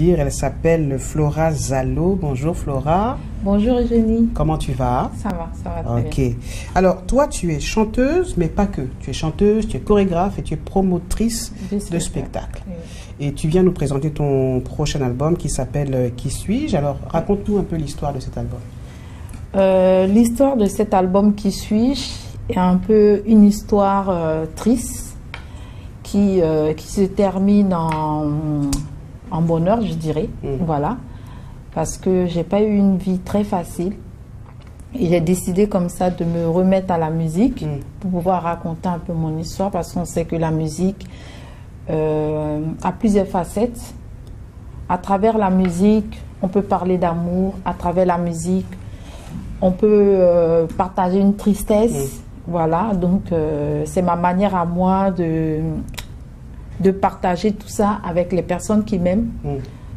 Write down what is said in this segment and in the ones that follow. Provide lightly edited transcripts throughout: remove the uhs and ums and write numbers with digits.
Elle s'appelle Flora Zalo. Bonjour Flora. Bonjour Eugénie. Comment tu vas? Ça va très bien. Ok. Alors toi tu es chanteuse, mais pas que. Tu es chanteuse, tu es chorégraphe et tu es promotrice de spectacle. Oui. Et tu viens nous présenter ton prochain album qui s'appelle Qui suis-je? Alors raconte-nous un peu l'histoire de cet album. L'histoire de cet album Qui suis-je est un peu une histoire triste qui se termine en bonheur, je dirais, voilà, parce que j'ai pas eu une vie très facile et j'ai décidé comme ça de me remettre à la musique pour pouvoir raconter un peu mon histoire, parce qu'on sait que la musique a plusieurs facettes. À travers la musique, on peut parler d'amour, à travers la musique, on peut partager une tristesse, voilà, donc c'est ma manière à moi de partager tout ça avec les personnes qui m'aiment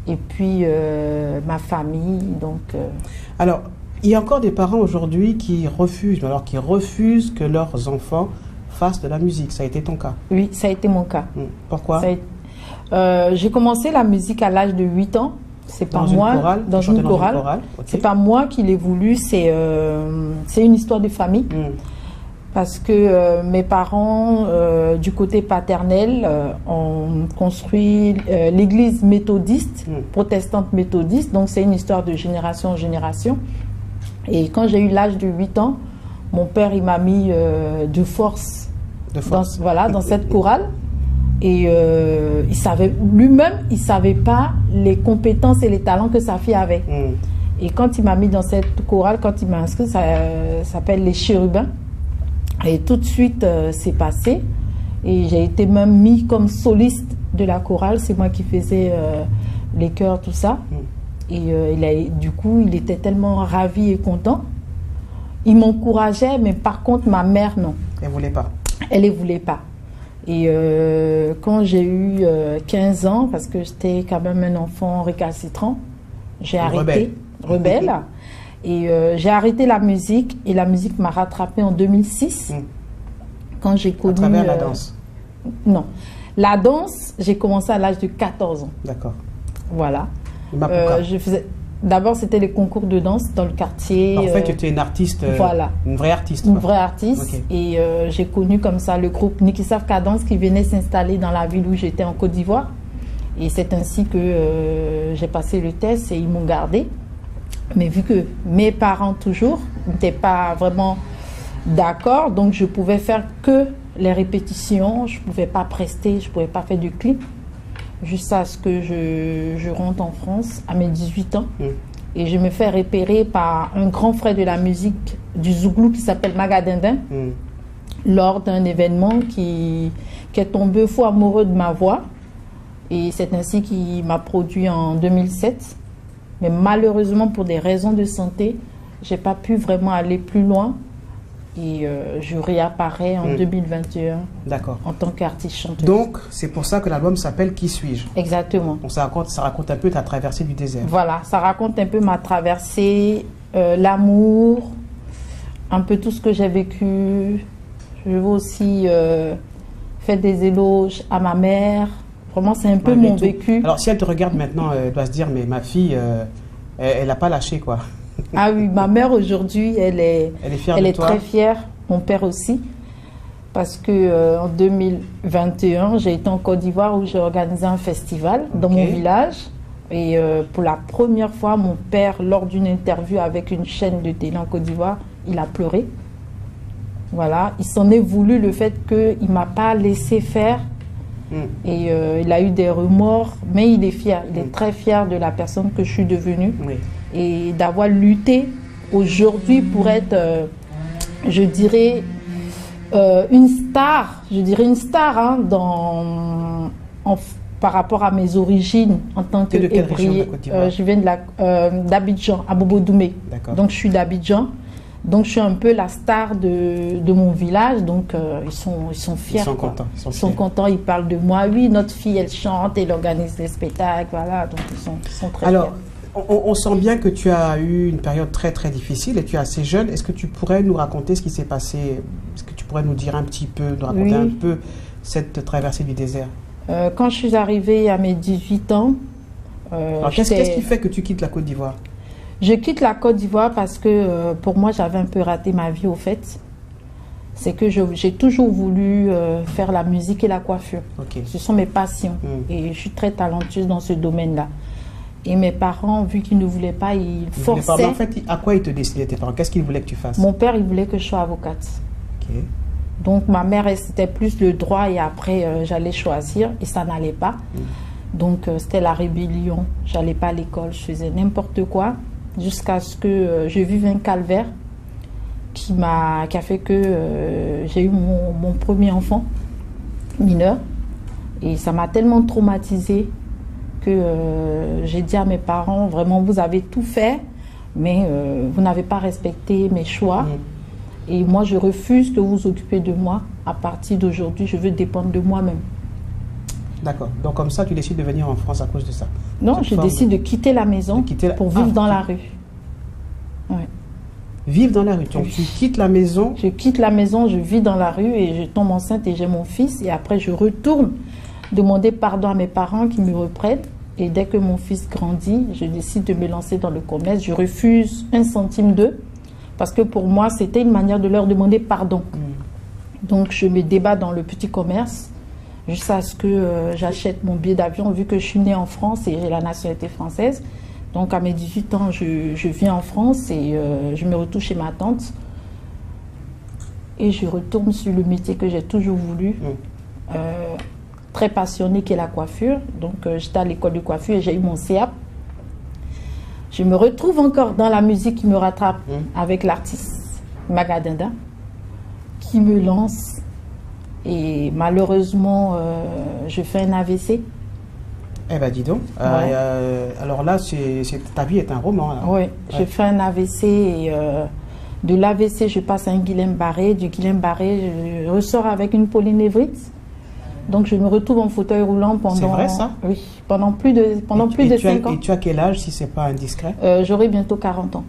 et puis ma famille. Donc, Alors, il y a encore des parents aujourd'hui qui refusent que leurs enfants fassent de la musique. Ça a été ton cas? Oui, ça a été mon cas. Pourquoi? J'ai commencé la musique à l'âge de 8 ans. C'est pas moi, dans une chorale. Okay. C'est pas moi qui l'ai voulu, c'est une histoire de famille. Parce que mes parents, du côté paternel, ont construit l'église méthodiste, protestante méthodiste. Donc c'est une histoire de génération en génération. Et quand j'ai eu l'âge de 8 ans, mon père il m'a mis de force. Dans cette chorale. Et il savait lui-même, il savait pas les compétences et les talents que sa fille avait. Et quand il m'a mis dans cette chorale, quand il m'a inscrit, ça s'appelle les Chérubins. Et tout de suite, c'est passé. Et j'ai été même mis comme soliste de la chorale. C'est moi qui faisais les chœurs, tout ça. Et du coup, il était tellement ravi et content. Il m'encourageait, mais par contre, ma mère, non. Elle ne voulait pas? Elle ne voulait pas. Et quand j'ai eu 15 ans, parce que j'étais quand même un enfant récalcitrant, j'ai arrêté. Rebelle. Et j'ai arrêté la musique, et la musique m'a rattrapée en 2006, quand j'ai connu... À travers la danse? Non. La danse, j'ai commencé à l'âge de 14 ans. D'accord. Voilà. D'abord, c'était les concours de danse dans le quartier. En fait, tu étais une artiste, voilà. Une vraie artiste. Une vraie artiste. Okay. Et j'ai connu comme ça le groupe Nikisav Kadans qui venait s'installer dans la ville où j'étais en Côte d'Ivoire. Et c'est ainsi que j'ai passé le test et ils m'ont gardé. Mais vu que mes parents toujours n'étaient pas vraiment d'accord, donc je pouvais faire que les répétitions, je ne pouvais pas prester, je ne pouvais pas faire du clip, jusqu'à ce que je rentre en France à mes 18 ans. Et je me fais repérer par un grand frère de la musique du Zouglou qui s'appelle Magadindin, lors d'un événement qui est tombé fou amoureux de ma voix. Et c'est ainsi qu'il m'a produit en 2007. Mais malheureusement, pour des raisons de santé, je n'ai pas pu vraiment aller plus loin. Et je réapparais en 2021 en tant qu'artiste chanteuse. Donc, c'est pour ça que l'album s'appelle Qui suis-je? Exactement. Donc, ça raconte un peu ta traversée du désert. Voilà, ça raconte un peu ma traversée, l'amour, un peu tout ce que j'ai vécu. Je veux aussi faire des éloges à ma mère. Vraiment, c'est un peu mon vécu. Alors, si elle te regarde maintenant, elle doit se dire, mais ma fille, elle n'a pas lâché, quoi. Ah oui, ma mère aujourd'hui, elle est très fière, mon père aussi. Parce que en 2021, j'ai été en Côte d'Ivoire où j'ai organisé un festival dans mon village. Et pour la première fois, mon père, lors d'une interview avec une chaîne de télé en Côte d'Ivoire, il a pleuré. Voilà, il s'en est voulu le fait qu'il ne m'a pas laissé faire. Et il a eu des remords, mais il est fier, il est très fier de la personne que je suis devenue et d'avoir lutté aujourd'hui pour être, je dirais, une star, hein, par rapport à mes origines en tant que région? Je viens d'Abidjan, à Bobo Doumé, donc je suis d'Abidjan. Donc je suis un peu la star de mon village, donc ils sont fiers. Ils sont contents. Ils sont contents, ils parlent de moi. Oui, notre fille, elle chante, elle organise des spectacles, voilà, donc ils sont très fiers. Alors, on sent bien que tu as eu une période très très difficile et tu es assez jeune. Est-ce que tu pourrais nous raconter ce qui s'est passé? Est-ce que tu pourrais nous dire un petit peu, nous raconter un peu cette traversée du désert? Quand je suis arrivée à mes 18 ans, qu'est-ce qui fait que tu quittes la Côte d'Ivoire? Je quitte la Côte d'Ivoire parce que pour moi, j'avais un peu raté ma vie au fait. C'est que j'ai toujours voulu faire la musique et la coiffure. Okay. Ce sont mes passions et je suis très talentueuse dans ce domaine-là. Et mes parents, vu qu'ils ne voulaient pas, ils forçaient. Mais en fait, à quoi ils te décidaient, tes parents? Qu'est-ce qu'ils voulaient que tu fasses? Mon père, il voulait que je sois avocate. Okay. Donc ma mère, c'était plus le droit et après j'allais choisir et ça n'allait pas. Donc c'était la rébellion. J'allais pas à l'école, je faisais n'importe quoi jusqu'à ce que je vive un calvaire qui a fait que j'ai eu mon premier enfant mineur et ça m'a tellement traumatisée que j'ai dit à mes parents, vraiment vous avez tout fait mais vous n'avez pas respecté mes choix et moi je refuse que vous vous occupez de moi. À partir d'aujourd'hui je veux dépendre de moi-même. D'accord, donc comme ça tu décides de venir en France à cause de ça? Non, je décide de quitter la maison pour vivre dans la rue. Ouais. Vivre dans la rue, donc tu quittes la maison? Je quitte la maison, je vis dans la rue et je tombe enceinte et j'ai mon fils et après je retourne demander pardon à mes parents qui me reprennent et dès que mon fils grandit, je décide de me lancer dans le commerce. Je refuse 1 centime d'eux parce que pour moi c'était une manière de leur demander pardon. Donc je me débat dans le petit commerce jusqu'à ce que j'achète mon billet d'avion vu que je suis née en France et j'ai la nationalité française. Donc à mes 18 ans, je viens en France et je me retrouve chez ma tante. Et je retourne sur le métier que j'ai toujours voulu, très passionné, qui est la coiffure. Donc j'étais à l'école de coiffure et j'ai eu mon CAP. Je me retrouve encore dans la musique qui me rattrape avec l'artiste Magadinda, qui me lance. Et malheureusement, je fais un AVC. Eh bien, dis donc. Ouais. Alors là, ta vie est un roman. Oui, je fais un AVC et de l'AVC, je passe à un Guillain-Barré. Du Guillain-Barré, je ressors avec une polynévrite. Donc, je me retrouve en fauteuil roulant pendant... C'est vrai, ça? Oui, pendant plus de 5 ans. Et tu as quel âge, si ce n'est pas indiscret? J'aurai bientôt 40 ans.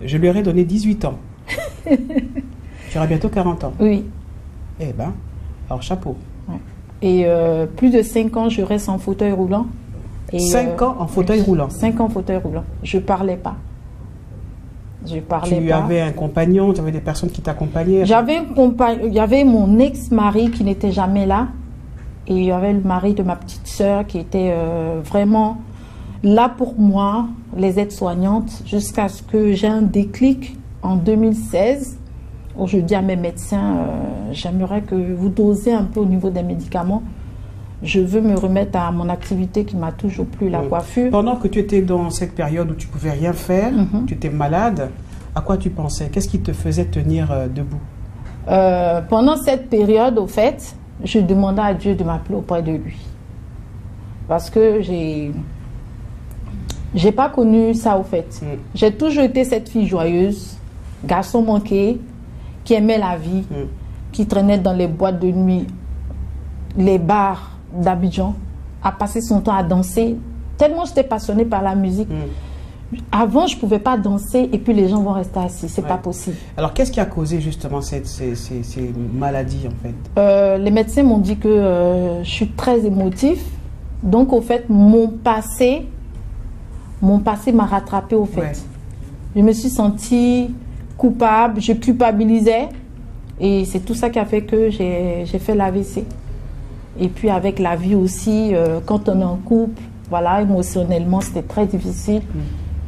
Je lui aurais donné 18 ans. Tu auras bientôt 40 ans? Oui. Eh bien, alors chapeau. Ouais. Et plus de 5 ans, je reste en fauteuil roulant. Et 5 ans en fauteuil roulant? 5 ans en fauteuil roulant. Je ne parlais pas. Tu avais un compagnon, tu avais des personnes qui t'accompagnaient? Il y avait mon ex-mari qui n'était jamais là. Et il y avait le mari de ma petite sœur qui était vraiment là pour moi, les aides-soignantes, jusqu'à ce que j'ai un déclic en 2016. Où je dis à mes médecins, j'aimerais que vous dosiez un peu au niveau des médicaments. Je veux me remettre à mon activité qui m'a toujours plu, la coiffure. Pendant que tu étais dans cette période où tu ne pouvais rien faire, tu étais malade, à quoi tu pensais? Qu'est-ce qui te faisait tenir debout? Pendant cette période, au fait, je demandais à Dieu de m'appeler auprès de lui. Parce que j'ai pas connu ça, au fait. J'ai toujours été cette fille joyeuse, garçon manqué, qui aimait la vie, qui traînait dans les boîtes de nuit, les bars d'Abidjan, à passer son temps à danser. Tellement j'étais passionnée par la musique. Avant, je ne pouvais pas danser et puis les gens vont rester assis. C'est pas possible. Alors, qu'est-ce qui a causé justement ces maladies, en fait? Les médecins m'ont dit que je suis très émotif. Donc, au fait, mon passé m'a rattrapée, au fait. Je me suis sentie coupable, je culpabilisais et c'est tout ça qui a fait que j'ai fait l'AVC. Et puis avec la vie aussi, quand on est en couple, voilà, émotionnellement c'était très difficile.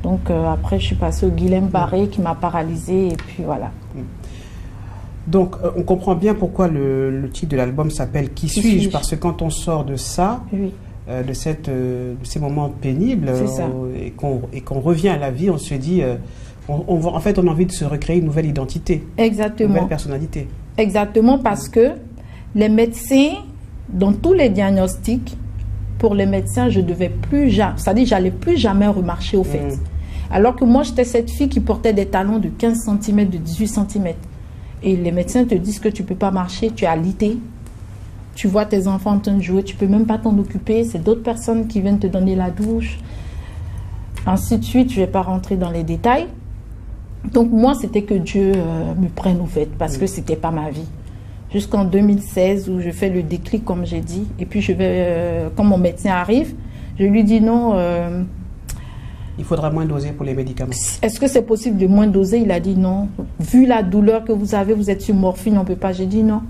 Donc après je suis passée au Guillain-Barré qui m'a paralysée et puis voilà. Donc on comprend bien pourquoi le titre de l'album s'appelle Qui suis-je? Parce que quand on sort de ça, de ces moments pénibles et qu'on revient à la vie, on se dit... en fait, on a envie de se recréer une nouvelle identité. Exactement. Une nouvelle personnalité. Exactement, parce que les médecins, dans tous les diagnostics, pour les médecins, je devais plus jamais, c'est-à-dire j'allais plus jamais remarcher, au fait. Alors que moi, j'étais cette fille qui portait des talons de 15 cm, de 18 cm. Et les médecins te disent que tu ne peux pas marcher, tu es alité. Tu vois tes enfants en train de jouer, tu ne peux même pas t'en occuper. C'est d'autres personnes qui viennent te donner la douche. Ainsi de suite, je ne vais pas rentrer dans les détails. Donc moi, c'était que Dieu me prenne, au fait, parce que c'était pas ma vie. Jusqu'en 2016, où je fais le déclic, comme j'ai dit. Et puis, quand mon médecin arrive, Je lui dis non. Il faudra moins doser pour les médicaments. Est-ce que c'est possible de moins doser? Il a dit non. Vu la douleur que vous avez, vous êtes sur morphine, on ne peut pas. J'ai dit non.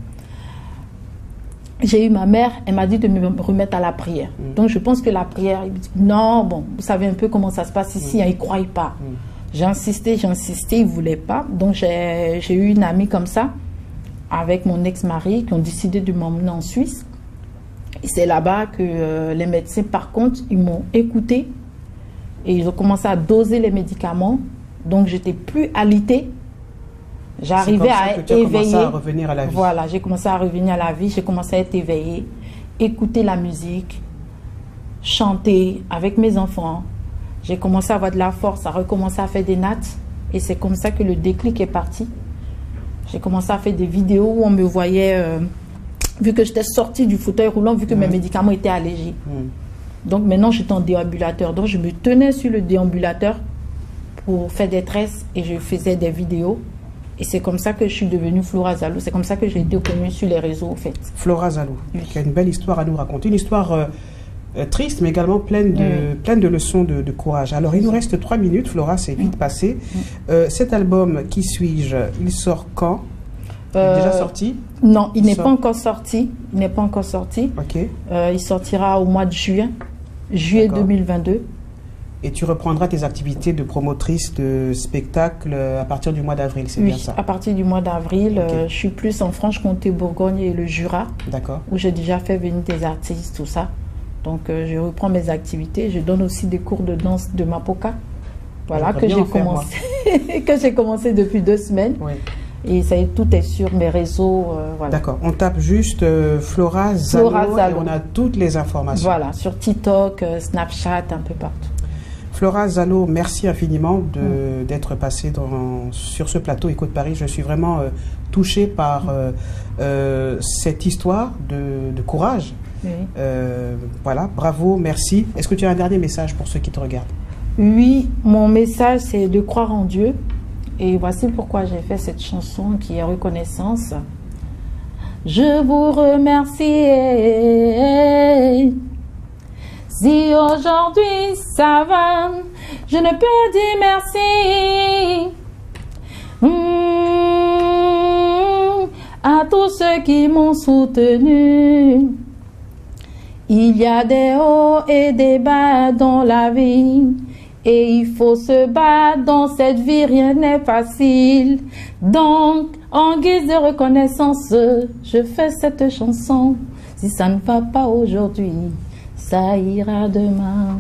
J'ai eu ma mère, elle m'a dit de me remettre à la prière. Donc je pense que la prière, il me dit non, bon, vous savez un peu comment ça se passe ici, il ne croyait pas. J'ai insisté, il ne voulait pas. Donc j'ai eu une amie comme ça, avec mon ex-mari, qui ont décidé de m'emmener en Suisse. Et c'est là-bas que les médecins, par contre, ils m'ont écouté. Et ils ont commencé à doser les médicaments. Donc j'étais plus alitée. J'arrivais à être éveillée. Commencé à revenir à la vie. Voilà, j'ai commencé à revenir à la vie. J'ai commencé à être éveillée, écouter la musique, chanter avec mes enfants. J'ai commencé à avoir de la force, à recommencer à faire des nattes. Et c'est comme ça que le déclic est parti. J'ai commencé à faire des vidéos où on me voyait, vu que j'étais sortie du fauteuil roulant, vu que mes médicaments étaient allégés. Donc maintenant, j'étais en déambulateur. Donc je me tenais sur le déambulateur pour faire des tresses et je faisais des vidéos. Et c'est comme ça que je suis devenue Flora Zalo. C'est comme ça que j'ai été connue sur les réseaux, en fait. Flora Zalo, qui a une belle histoire à nous raconter. Une histoire triste, mais également pleine de leçons de courage. Alors, il nous reste 3 minutes, Flora, c'est vite passé. Cet album, Qui suis-je, il sort quand? Il est déjà sorti? Non, il n'est pas encore sorti. Il n'est pas encore sorti. Ok. Il sortira au mois de juillet 2022. Et tu reprendras tes activités de promotrice de spectacle à partir du mois d'avril, c'est bien ça? À partir du mois d'avril, je suis plus en Franche-Comté, Bourgogne et le Jura. D'accord. Où j'ai déjà fait venir des artistes, tout ça. Donc je reprends mes activités. Je donne aussi des cours de danse de Mapoka. Voilà, que j'ai commencé, que j'ai commencé depuis 2 semaines. Oui. Et ça, tout est sur mes réseaux. Voilà. D'accord. On tape juste Flora Zalo et on a toutes les informations. Voilà, sur TikTok, Snapchat, un peu partout. Flora Zalo, merci infiniment d'être passée sur ce plateau Écho de Paris. Je suis vraiment touchée par cette histoire de courage. Oui. Voilà, bravo, merci. Est-ce que tu as un dernier message pour ceux qui te regardent? Oui, mon message, c'est de croire en Dieu. Et voici pourquoi j'ai fait cette chanson qui est reconnaissance. Je vous remercie. Si aujourd'hui ça va, je ne peux dire merci à tous ceux qui m'ont soutenu. Il y a des hauts et des bas dans la vie. Et il faut se battre dans cette vie, rien n'est facile. Donc, en guise de reconnaissance, je fais cette chanson. Si ça ne va pas aujourd'hui, ça ira demain.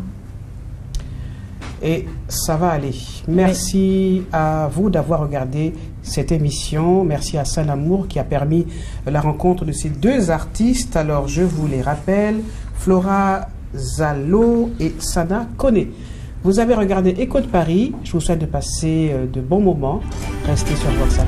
Et ça va aller. Merci à vous d'avoir regardé cette émission. Merci à Saint Amour qui a permis la rencontre de ces 2 artistes. Alors, je vous les rappelle, Flora Zalo et Sana Kone. Vous avez regardé Écho de Paris. Je vous souhaite de passer de bons moments. Restez sur WhatsApp.